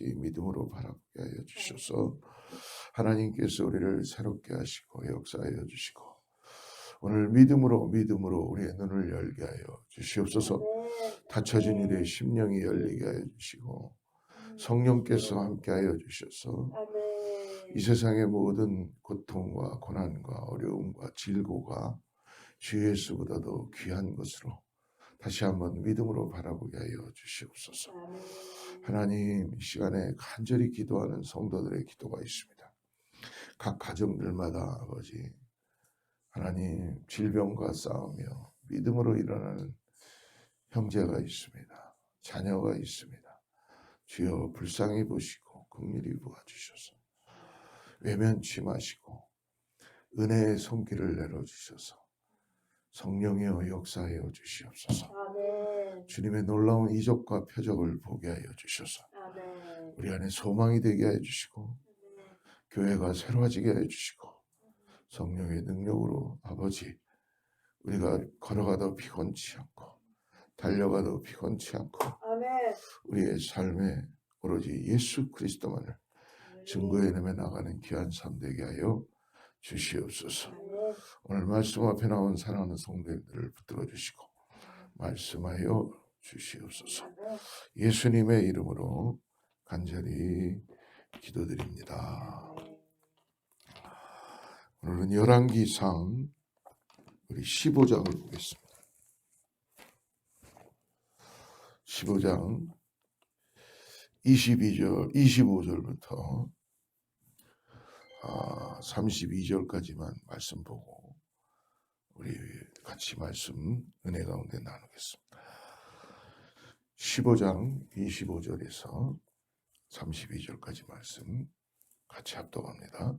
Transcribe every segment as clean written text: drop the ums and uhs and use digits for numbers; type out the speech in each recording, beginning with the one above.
같이 믿음으로 바라보게 하여 주셔서 하나님께서 우리를 새롭게 하시고 역사하여 주시고 오늘 믿음으로 우리의 눈을 열게 하여 주시옵소서. 닫혀진 우리의 심령이 열리게 하여 주시고 성령께서 함께하여 주셔서 이 세상의 모든 고통과 고난과 어려움과 질고가 주 예수보다도 귀한 것으로 다시 한번 믿음으로 바라보게 하여 주시옵소서. 하나님, 이 시간에 간절히 기도하는 성도들의 기도가 있습니다. 각 가정들마다 아버지 하나님 질병과 싸우며 믿음으로 일어나는 형제가 있습니다. 자녀가 있습니다. 주여 불쌍히 보시고 긍휼히 부어주셔서 외면치 마시고 은혜의 손길을 내려주셔서 성령이여 역사하여 주시옵소서. 주님의 놀라운 이적과 표적을 보게 하여 주셔서 우리 안에 소망이 되게 하여 주시고 교회가 새로워지게 하여 주시고 성령의 능력으로 아버지 우리가 걸어가도 피곤치 않고 달려가도 피곤치 않고 우리의 삶에 오로지 예수 그리스도만을 증거해내며 나가는 귀한 삶 되게 하여 주시옵소서. 오늘 말씀 앞에 나온 사랑하는 성도들을 붙들어 주시고 말씀하여 주시옵소서. 예수님의 이름으로 간절히 기도드립니다. 오늘은 열왕기상 우리 15장을 보겠습니다. 15장 25절부터 32절까지만 말씀 보고 우리 같이 말씀 은혜 가운데 나누겠습니다. 15장 25절에서 32절까지 말씀 같이 합독합니다.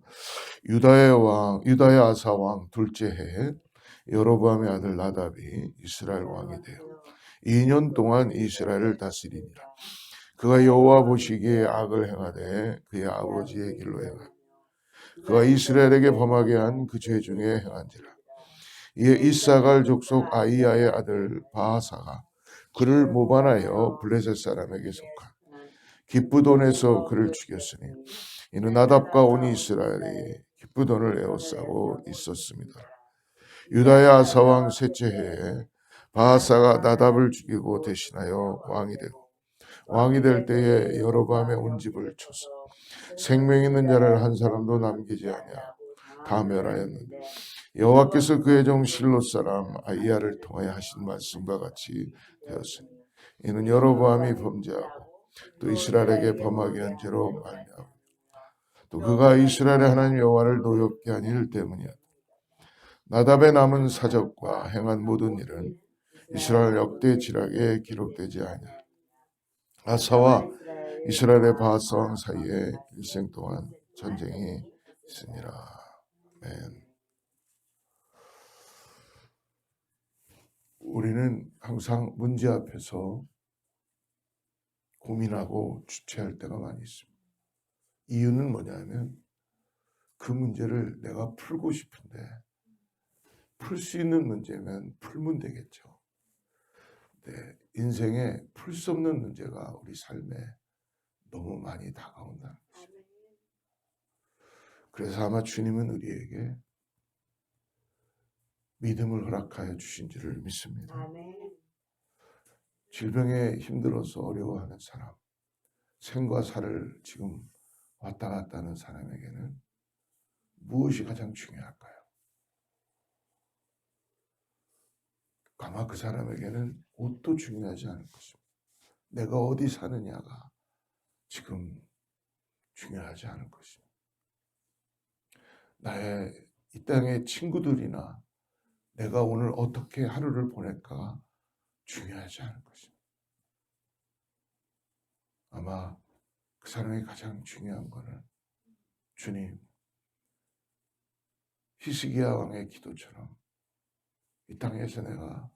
유다의 아사 왕 둘째 해 여로보암의 아들 나답이 이스라엘 왕이 되어 2년 동안 이스라엘을 다스리니라. 그가 여호와 보시기에 악을 행하되 그의 아버지의 길로 행하며 그가 이스라엘에게 범하게 한 그 죄 중에 행한지라. 이에 이사갈 족속 아이야의 아들 바하사가 그를 모반하여 블레셋 사람에게 속한 기브돈에서 그를 죽였으니 이는 나답과 온 이스라엘이 기브돈을 에워싸고 있었습니다. 유다의 아사 왕 셋째 해에 바하사가 나답을 죽이고 대신하여 왕이 될 때에 여로보암의 온 집을 쳐서 생명 있는 자를 한 사람도 남기지 아니하고 다 멸하였는데 여호와께서 그의 종 실롯 사람 아이야를 통하여 하신 말씀과 같이 되었으니 이는 여로보암이 범죄하고 또 이스라엘에게 범하게 한 죄로 말미암아 또 그가 이스라엘의 하나님 여호와를 노엽게 한 일 때문이었다. 나답의 남은 사적과 행한 모든 일은 이스라엘 역대 지략에 기록되지 아니하니 아사와 이스라엘의 바하사 왕 사이에 일생 동안 전쟁이 있으니라. 아멘. 우리는 항상 문제 앞에서 고민하고 주체할 때가 많이 있습니다. 이유는 뭐냐면 그 문제를 내가 풀고 싶은데 풀 수 있는 문제면 풀면 되겠죠. 네, 인생에 풀 수 없는 문제가 우리 삶에 너무 많이 다가온다는 것입니다. 그래서 아마 주님은 우리에게 믿음을 허락하여 주신 줄을 믿습니다. 질병에 힘들어서 어려워하는 사람, 생과 사를 지금 왔다 갔다 하는 사람에게는 무엇이 가장 중요할까요? 아마 그 사람에게는 옷도 중요하지 않을 것입니다. 내가 어디 사느냐가 지금 중요하지 않을 것입니다. 나의 이 땅의 친구들이나 내가 오늘 어떻게 하루를 보낼까가 중요하지 않을 것입니다. 아마 그 사람이 가장 중요한 거는 주님, 히스기야 왕의 기도처럼 이 땅에서 내가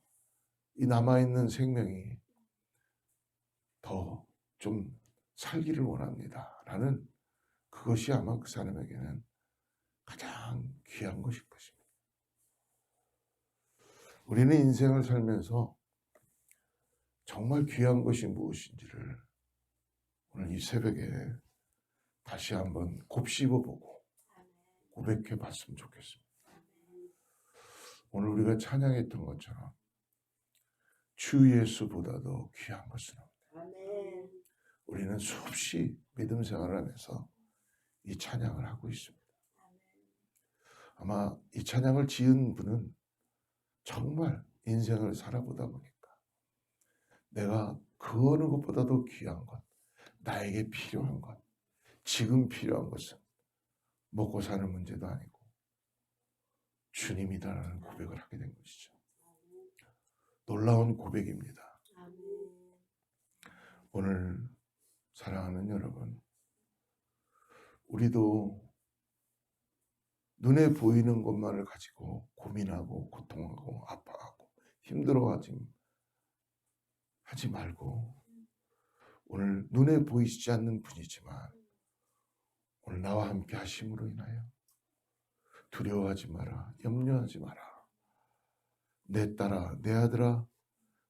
이 남아있는 생명이 더 좀 살기를 원합니다. 라는 그것이 아마 그 사람에게는 가장 귀한 것일 것입니다. 우리는 인생을 살면서 정말 귀한 것이 무엇인지를 오늘 이 새벽에 다시 한번 곱씹어보고 고백해 봤으면 좋겠습니다. 오늘 우리가 찬양했던 것처럼 주 예수보다도 귀한 것은 없네. 우리는 수없이 믿음 생활을 하면서 이 찬양을 하고 있습니다. 아마 이 찬양을 지은 분은 정말 인생을 살아보다 보니까 내가 그 어느 것보다도 귀한 것, 나에게 필요한 것, 지금 필요한 것은 먹고 사는 문제도 아니고 주님이다라는 고백을 하게 된 것이죠. 놀라운 고백입니다. 오늘 사랑하는 여러분, 우리도 눈에 보이는 것만을 가지고 고민하고 고통하고 아파하고 힘들어하지 말고 오늘 눈에 보이지 않는 분이지만 오늘 나와 함께 하심으로 인하여 두려워하지 마라, 염려하지 마라. 내 딸아, 내 아들아,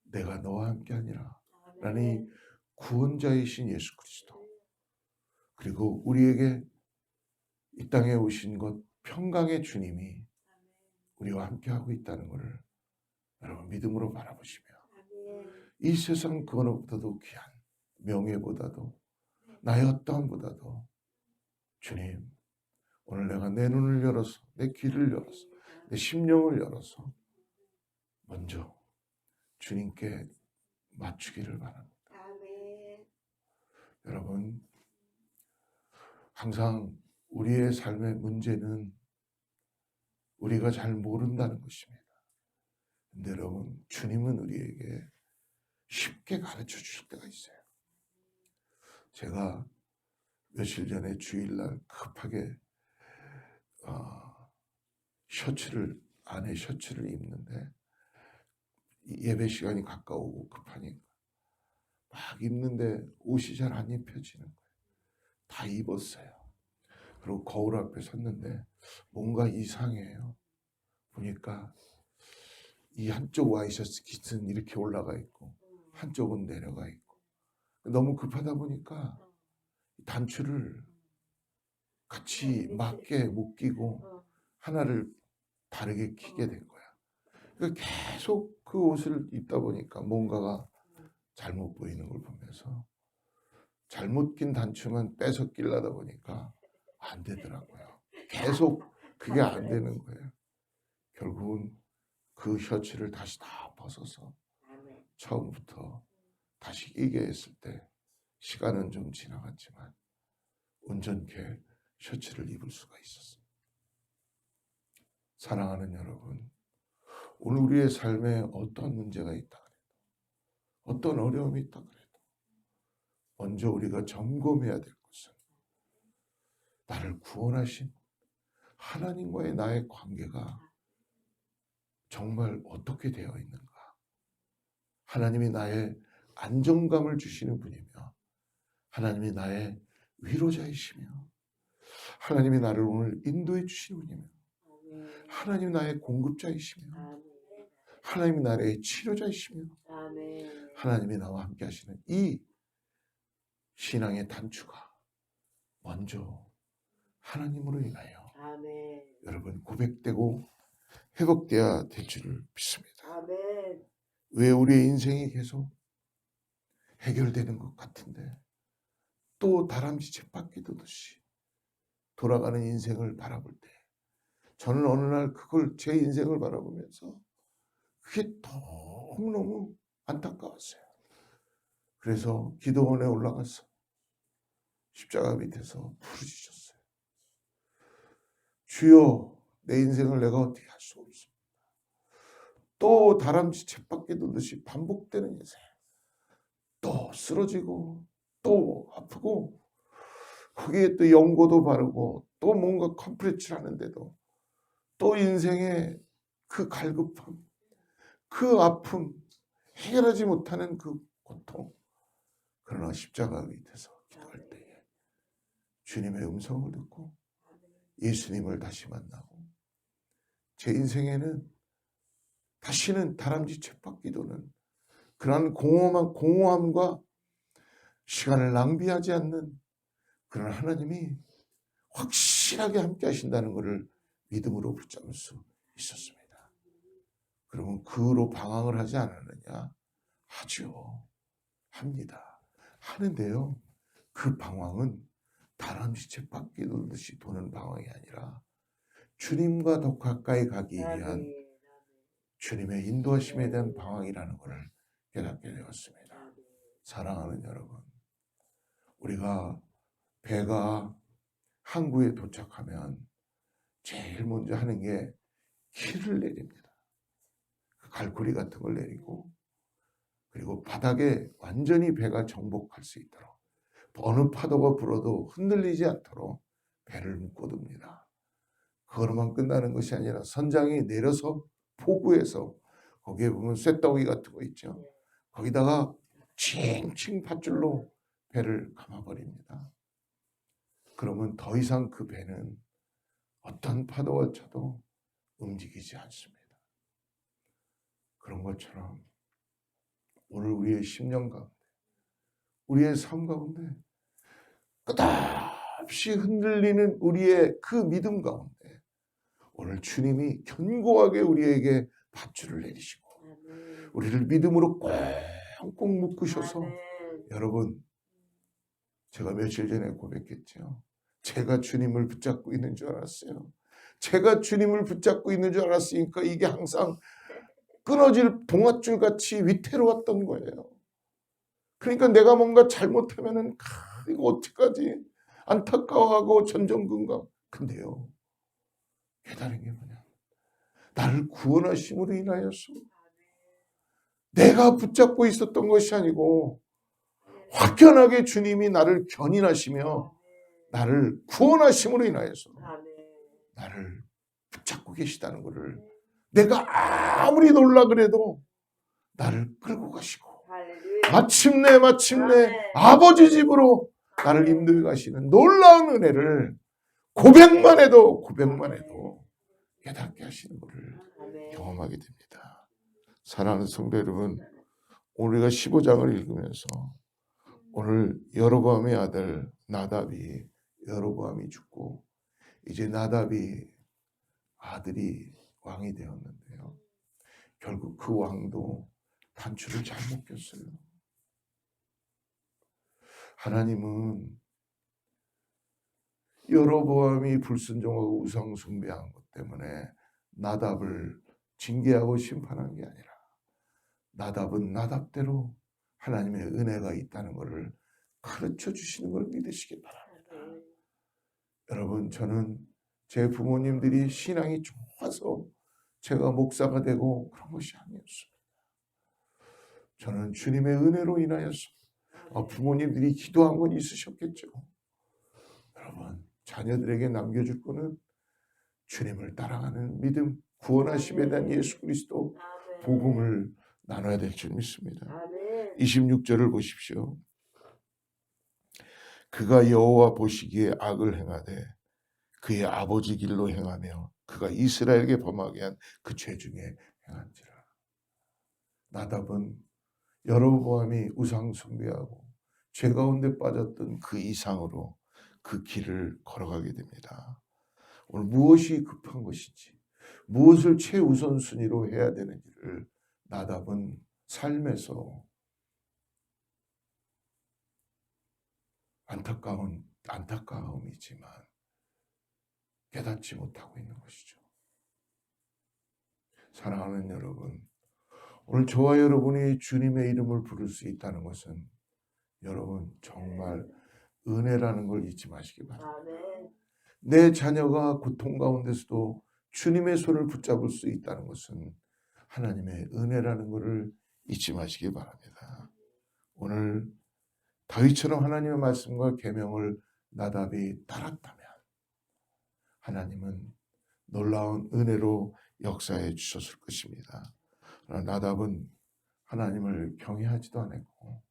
내가 너와 함께 하니라 라는 이 구원자이신 예수 그리스도, 그리고 우리에게 이 땅에 오신 것 평강의 주님이 우리와 함께 하고 있다는 것을 여러분 믿음으로 바라보시며 이 세상 그 어느보다도 귀한 명예보다도 나의 어떠함보다도 주님, 오늘 내가 내 눈을 열어서 내 귀를 열어서 내 심령을 열어서 먼저 주님께 맞추기를 바랍니다. 여러분, 항상 우리의 삶의 문제는 우리가 잘 모른다는 것입니다. 근데 여러분, 주님은 우리에게 쉽게 가르쳐 주실 때가 있어요. 제가 며칠 전에 주일날 급하게 안에 셔츠를 입는데 예배 시간이 가까우고 급하니까 막 입는데 옷이 잘 안 입혀지는 거예요. 다 입었어요. 그리고 거울 앞에 섰는데 뭔가 이상해요. 보니까 이 한쪽 와이셔츠 깃은 이렇게 올라가 있고 한쪽은 내려가 있고, 너무 급하다 보니까 단추를 같이 맞게 못 끼고 하나를 다르게 끼게 된 거야. 그러니까 계속 그 옷을 입다 보니까 뭔가가 잘못 보이는 걸 보면서 잘못 낀 단추만 빼서 끼려다 보니까 안 되더라고요. 계속 그게 안 되는 거예요. 결국은 그 셔츠를 다시 다 벗어서 처음부터 다시 끼게 했을 때 시간은 좀 지나갔지만 온전케 셔츠를 입을 수가 있었습니다. 사랑하는 여러분, 오늘 우리의 삶에 어떤 문제가 있다 그래도, 어떤 어려움이 있다 그래도 먼저 우리가 점검해야 될 것은 나를 구원하신 하나님과의 나의 관계가 정말 어떻게 되어 있는가. 하나님이 나의 안정감을 주시는 분이며 하나님이 나의 위로자이시며 하나님이 나를 오늘 인도해 주시는 분이며 하나님이 나의 공급자이시며 하나님이 나의 치료자이시며 하나님이 나와 함께 하시는 이 신앙의 단추가 먼저 하나님으로 인하여 여러분 고백되고 회복되어야 될 줄을 믿습니다. 왜 우리의 인생이 계속 해결되는 것 같은데 또 다람쥐 쳇바퀴 도듯이 돌아가는 인생을 바라볼 때 저는 어느 날 그걸 제 인생을 바라보면서 그게 너무너무 안타까웠어요. 그래서 기도원에 올라가서 십자가 밑에서 부르짖었어요. 주여, 내 인생을 내가 어떻게 할 수 없습니다. 또 다람쥐 쳇바퀴 도듯이 반복되는 인생. 또 쓰러지고 또 아프고 거기에 또 연고도 바르고 또 뭔가 컴프레치를 하는데도 또 인생의 그 갈급함, 그 아픔, 해결하지 못하는 그 고통. 그러나 십자가 밑에서 기도할 때에 주님의 음성을 듣고 예수님을 다시 만나고 제 인생에는 다시는 다람쥐 쳇바퀴 도는 그런 공허함과 시간을 낭비하지 않는 그런 하나님이 확실하게 함께 하신다는 것을 믿음으로 붙잡을 수 있었습니다. 그러면 그 후로 방황을 하지 않았느냐? 하죠. 합니다. 하는데요. 그 방황은 다람쥐 쳇바퀴 돌듯이 도는 방황이 아니라 주님과 더 가까이 가기 위한 주님의 인도하심에 대한 방황이라는 것을 깨닫게 되었습니다. 사랑하는 여러분, 우리가 배가 항구에 도착하면 제일 먼저 하는 게 키를 내립니다. 갈고리 같은 걸 내리고, 그리고 바닥에 완전히 배가 정복할 수 있도록 어느 파도가 불어도 흔들리지 않도록 배를 묶어둡니다. 그거로만 끝나는 것이 아니라 선장이 내려서 포구에서 거기에 보면 쇳덩이 같은 거 있죠. 거기다가 칭칭 밧줄로 배를 감아버립니다. 그러면 더 이상 그 배는 어떤 파도가 쳐도 움직이지 않습니다. 그런 것처럼 오늘 우리의 심령 가운데, 우리의 삶 가운데 끝없이 흔들리는 우리의 그 믿음 가운데 오늘 주님이 견고하게 우리에게 밧줄을 내리시고 우리를 믿음으로 꽁꽁 묶으셔서, 여러분, 제가 며칠 전에 고백했죠. 제가 주님을 붙잡고 있는 줄 알았어요. 제가 주님을 붙잡고 있는 줄 알았으니까 이게 항상 끊어질 봉화줄 같이 위태로웠던 거예요. 그러니까 내가 뭔가 잘못하면은 이거 어떡하지? 안타까워하고 전전긍긍. 근데요, 깨달은 게 뭐냐? 나를 구원하심으로 인하여서 내가 붙잡고 있었던 것이 아니고 확연하게 주님이 나를 견인하시며 나를 구원하심으로 인하여서 나를 붙잡고 계시다는 것을 내가 아무리 놀라 그래도 나를 끌고 가시고 마침내 아버지 집으로 나를 인도해 가시는 놀라운 은혜를 고백만 해도 깨닫게 하시는 것을 경험하게 됩니다. 사랑하는 성도 여러분, 우리가 15장을 읽으면서 오늘 여로보암의 아들 나답이, 여로보암이 죽고 이제 나답이 아들이 왕이 되었는데요. 결국 그 왕도 단추를 잘못 꼈어요. 하나님은 여로보암이 불순종하고 우상 숭배한 것 때문에 나답을 징계하고 심판한 게 아니라 나답은 나답대로 하나님의 은혜가 있다는 것을 가르쳐 주시는 걸 믿으시기 바랍니다. 여러분, 저는 제 부모님들이 신앙이 좋아서 제가 목사가 되고 그런 것이 아니었습니다. 저는 주님의 은혜로 인하여서 부모님들이 기도한 건 있으셨겠죠. 여러분, 자녀들에게 남겨줄 거는 주님을 따라가는 믿음, 구원하심에 대한 예수 그리스도 복음을 나눠야 될 줄 믿습니다. 26절을 보십시오. 그가 여호와 보시기에 악을 행하되 그의 아버지 길로 행하며 그가 이스라엘에게 범하게 한 그 죄 중에 행한지라. 나답은 여로보암이 우상 숭배하고 죄 가운데 빠졌던 그 이상으로 그 길을 걸어가게 됩니다. 오늘 무엇이 급한 것인지, 무엇을 최우선순위로 해야 되는지를 나답은 삶에서 안타까움이지만 깨닫지 못하고 있는 것이죠. 사랑하는 여러분, 오늘 저와 여러분이 주님의 이름을 부를 수 있다는 것은 여러분 정말 은혜라는 걸 잊지 마시기 바랍니다. 내 자녀가 고통 가운데서도 주님의 손을 붙잡을 수 있다는 것은 하나님의 은혜라는 것을 잊지 마시기 바랍니다. 오늘 다윗처럼 하나님의 말씀과 계명을 나답이 따랐다면 하나님은 놀라운 은혜로 역사해 주셨을 것입니다. 그러나 나답은 하나님을 경외하지도 않았고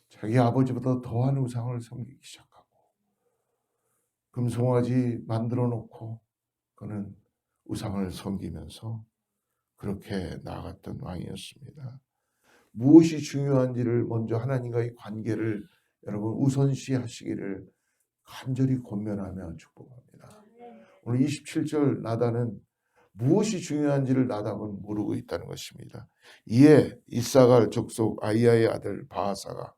자기 아버지보다 더한 우상을 섬기기 시작하고 금송아지 만들어 놓고 그는 우상을 섬기면서 그렇게 나아갔던 왕이었습니다. 무엇이 중요한지를 먼저 하나님과의 관계를 여러분 우선시 하시기를 간절히 권면하며 축복합니다. 오늘 27절 나단은 무엇이 중요한지를 나답은 모르고 있다는 것입니다. 이에 이사갈 족속 아이야의 아들 바하사가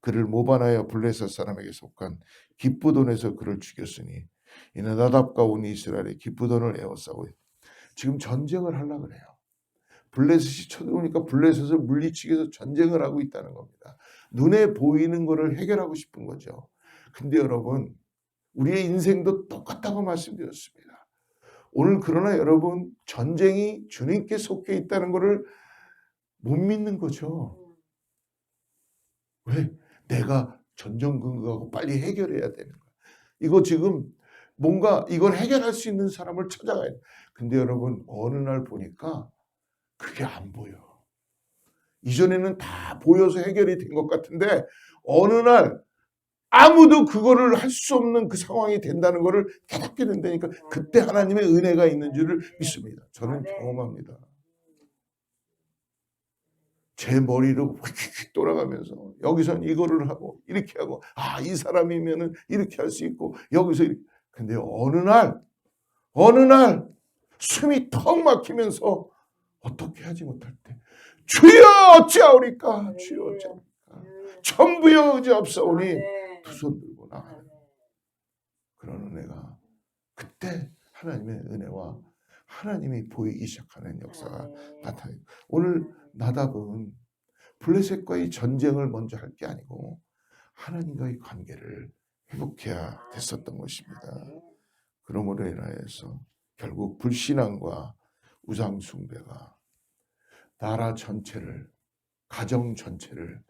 그를 모반하여 블레셋 사람에게 속한 기브돈에서 그를 죽였으니 이는 나답과 온 이스라엘이 기브돈을 에워싸고 지금 전쟁을 하려고 그래요. 블레셋이 쳐들어오니까 블레셋을 물리치기 위해서 전쟁을 하고 있다는 겁니다. 눈에 보이는 것을 해결하고 싶은 거죠. 근데 여러분 우리의 인생도 똑같다고 말씀드렸습니다. 오늘 그러나 여러분 전쟁이 주님께 속해 있다는 것을 못 믿는 거죠. 왜? 내가 전전긍긍하고 빨리 해결해야 되는 거야. 이거 지금 뭔가 이걸 해결할 수 있는 사람을 찾아가야 돼. 근데 여러분 어느 날 보니까 그게 안 보여. 이전에는 다 보여서 해결이 된 것 같은데 어느 날 아무도 그거를 할 수 없는 그 상황이 된다는 것을 깨닫게 된다니까 그때 하나님의 은혜가 있는 줄을 믿습니다. 저는 경험합니다. 제 머리로 휙휙 돌아가면서 여기서는 이거를 하고 이렇게 하고 이 사람이면은 이렇게 할 수 있고 여기서 이렇게. 근데 어느 날 숨이 턱 막히면서 어떻게 하지 못할 때 주여 어찌하오리까 주여 어찌하오리까 전부여 의지없사오니 두 손 들고 나가요. 그런 은혜가 그때 하나님의 은혜와 하나님이 보이기 시작하는 역사가 나타나요. 오늘 나답은 블레셋과의 전쟁을 먼저 할 게 아니고 하나님과의 관계를 회복해야 됐었던 것입니다. 그러므로 인하여서 결국 불신앙과 우상숭배가 나라 전체를 가정 전체를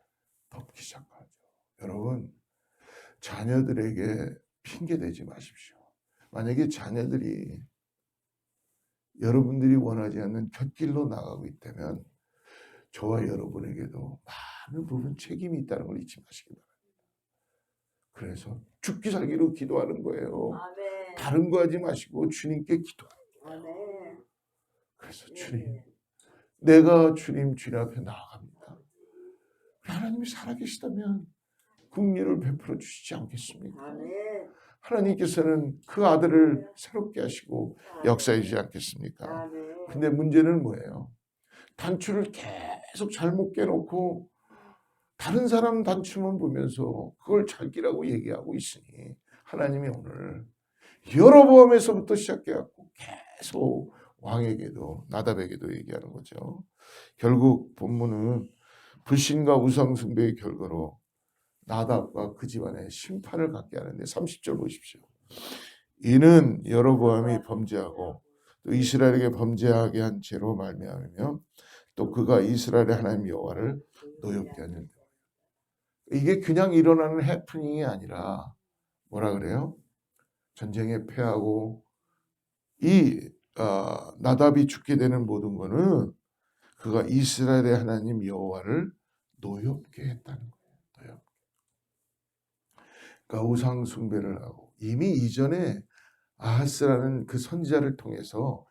덮기 시작하죠. 여러분 자녀들에게 핑계대지 마십시오. 만약에 자녀들이 여러분들이 원하지 않는 곁길로 나가고 있다면 저와 여러분에게도 많은 부분 책임이 있다는 걸 잊지 마시기 바랍니다. 그래서 죽기 살기로 기도하는 거예요. 아멘. 다른 거 하지 마시고 주님께 기도하는 거예요. 그래서 주님, 내가 주님 앞에 나아갑니다. 하나님이 살아계시다면 긍휼을 베풀어 주시지 않겠습니까? 아멘. 하나님께서는 그 아들을 새롭게 하시고 역사해 주지 않겠습니까? 근데 문제는 뭐예요? 단추를 계속 잘못 깨놓고 다른 사람 단추만 보면서 그걸 잘 끼라고 얘기하고 있으니 하나님이 오늘 여로보암에서부터 시작해갖고 계속 왕에게도 나답에게도 얘기하는 거죠. 결국 본문은 불신과 우상숭배의 결과로 나답과 그 집안에 심판을 갖게 하는데 30절 보십시오. 이는 여로보암이 범죄하고 또 이스라엘에게 범죄하게 한 죄로 말미암으며 또 그가 이스라엘의 하나님 여호와를 노엽게 하는 이게 그냥 일어나는 해프닝이 아니라 뭐라 그래요? 전쟁에 패하고 이 나답이 죽게 되는 모든 거는 그가 이스라엘의 하나님 여호와를 노엽게 했다는 거예요. 그러니까 우상 숭배를 하고 이미 이전에 아하스라는 그 선지자를 통해서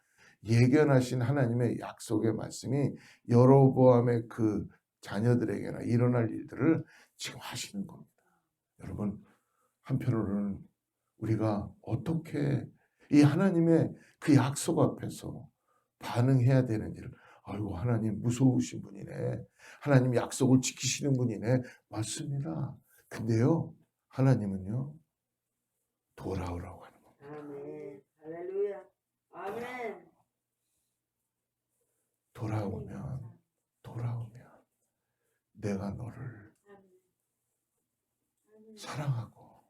예견하신 하나님의 약속의 말씀이 여로보암의 그 자녀들에게나 일어날 일들을 지금 하시는 겁니다. 여러분 한편으로는 우리가 어떻게 이 하나님의 그 약속 앞에서 반응해야 되는지를 아이고 하나님 무서우신 분이네. 하나님 약속을 지키시는 분이네. 맞습니다. 근데요 하나님은요 돌아오라고 하는 겁니다. 아멘. 할렐루야. 아멘. 돌아오면 내가 너를 사랑하고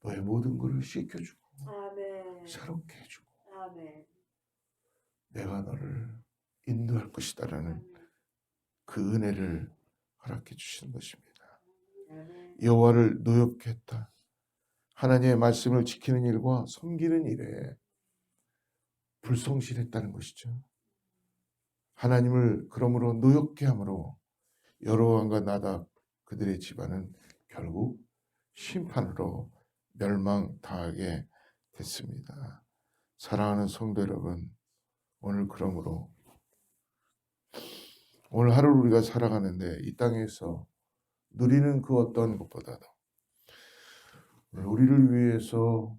너의 모든 것을 씻겨주고 아멘. 새롭게 해주고 아멘. 내가 너를 인도할 것이다라는 그 은혜를 허락해 주시는 것입니다. 여호와를 노엽게 했다. 하나님의 말씀을 지키는 일과 섬기는 일에 불성실했다는 것이죠. 하나님을 그러므로 노엽게 함으로 여로보암과 나답 그들의 집안은 결국 심판으로 멸망당하게 됐습니다. 사랑하는 성도 여러분, 오늘 그러므로 오늘 하루를 우리가 살아가는데 이 땅에서 누리는 그 어떤 것보다도 우리를 위해서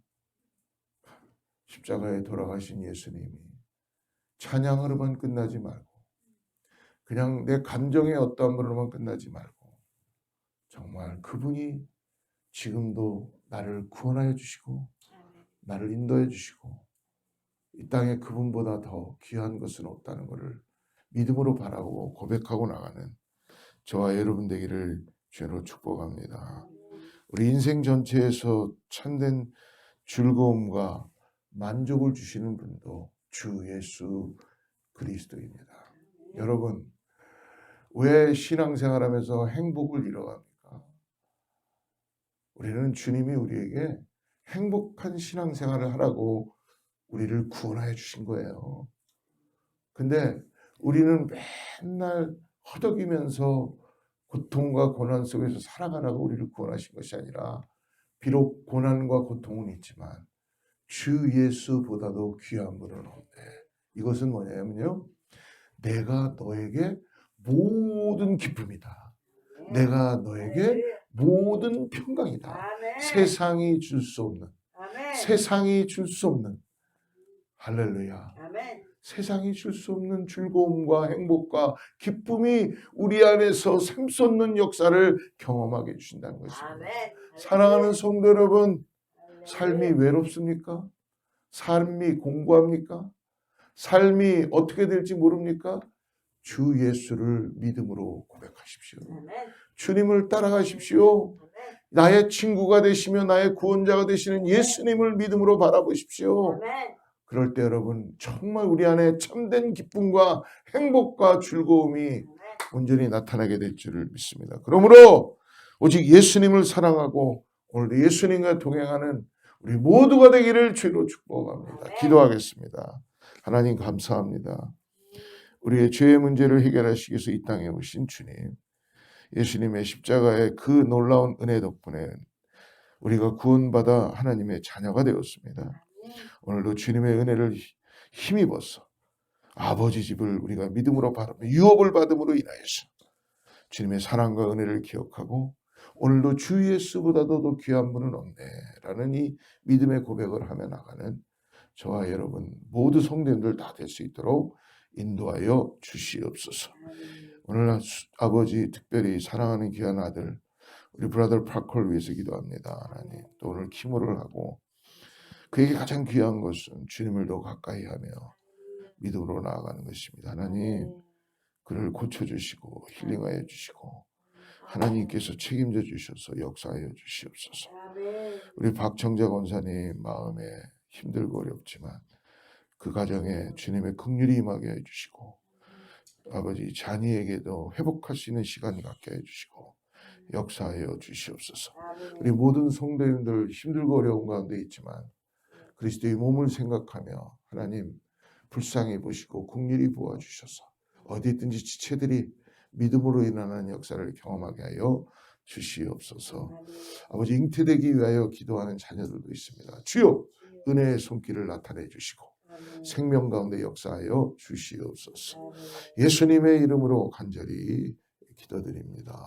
십자가에 돌아가신 예수님이 찬양으로만 끝나지 말고 그냥 내 감정의 어떠함으로만 끝나지 말고 정말 그분이 지금도 나를 구원하여 주시고 나를 인도해 주시고 이 땅에 그분보다 더 귀한 것은 없다는 것을 믿음으로 바라고 고백하고 나가는 저와 여러분 되기를 주로 축복합니다. 우리 인생 전체에서 참된 즐거움과 만족을 주시는 분도 주 예수 그리스도입니다. 여러분, 왜 신앙생활하면서 행복을 잃어갑니까? 우리는 주님이 우리에게 행복한 신앙생활을 하라고 우리를 구원하여 주신 거예요. 근데 우리는 맨날 허덕이면서 고통과 고난 속에서 살아가라고 우리를 구원하신 것이 아니라 비록 고난과 고통은 있지만 주 예수보다도 귀한 분은 없네. 이것은 뭐냐면요. 내가 너에게 모든 기쁨이다. 내가 너에게 모든 평강이다. 세상이 줄 수 없는, 세상이 줄 수 없는, 할렐루야. 세상이 줄 수 없는 즐거움과 행복과 기쁨이 우리 안에서 샘솟는 역사를 경험하게 해주신다는 것입니다. 사랑하는 성도 여러분, 삶이 외롭습니까? 삶이 공고합니까? 삶이 어떻게 될지 모릅니까? 주 예수를 믿음으로 고백하십시오. 주님을 따라가십시오. 나의 친구가 되시며 나의 구원자가 되시는 예수님을 믿음으로 바라보십시오. 그럴 때 여러분 정말 우리 안에 참된 기쁨과 행복과 즐거움이 온전히 나타나게 될 줄을 믿습니다. 그러므로 오직 예수님을 사랑하고 오늘도 예수님과 동행하는 우리 모두가 되기를 주로 축복합니다. 기도하겠습니다. 하나님 감사합니다. 우리의 죄의 문제를 해결하시기 위해서 이 땅에 오신 주님, 예수님의 십자가의 그 놀라운 은혜 덕분에 우리가 구원받아 하나님의 자녀가 되었습니다. 오늘도 주님의 은혜를 힘입어서 아버지 집을 우리가 믿음으로 바라며 유업을 받음으로 인하여서 주님의 사랑과 은혜를 기억하고 오늘도 주 예수보다도 더 귀한 분은 없네 라는 이 믿음의 고백을 하며 나가는 저와 여러분 모두 성도님들 다 될 수 있도록 인도하여 주시옵소서. 오늘 아버지 특별히 사랑하는 귀한 아들 우리 브라더 파커를 위해서 기도합니다. 하나님 또 오늘 키모를 하고 그에게 가장 귀한 것은 주님을 더 가까이 하며 믿음으로 나아가는 것입니다. 하나님 그를 고쳐주시고 힐링하여 주시고 하나님께서 책임져 주셔서 역사하여 주시옵소서. 우리 박정자 권사님 마음에 힘들고 어렵지만 그 가정에 주님의 긍휼이 임하게 해주시고 아버지 자녀에게도 회복할 수 있는 시간 갖게 해주시고 역사하여 주시옵소서. 우리 모든 성도님들 힘들고 어려운 가운데 있지만 그리스도의 몸을 생각하며 하나님 불쌍히 보시고 긍휼히 보아주셔서 어디 있든지 지체들이 믿음으로 인하는 역사를 경험하게 하여 주시옵소서. 아버지 잉태되기 위하여 기도하는 자녀들도 있습니다. 주여 은혜의 손길을 나타내 주시고 생명 가운데 역사하여 주시옵소서. 예수님의 이름으로 간절히 기도드립니다.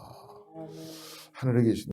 하늘에 계신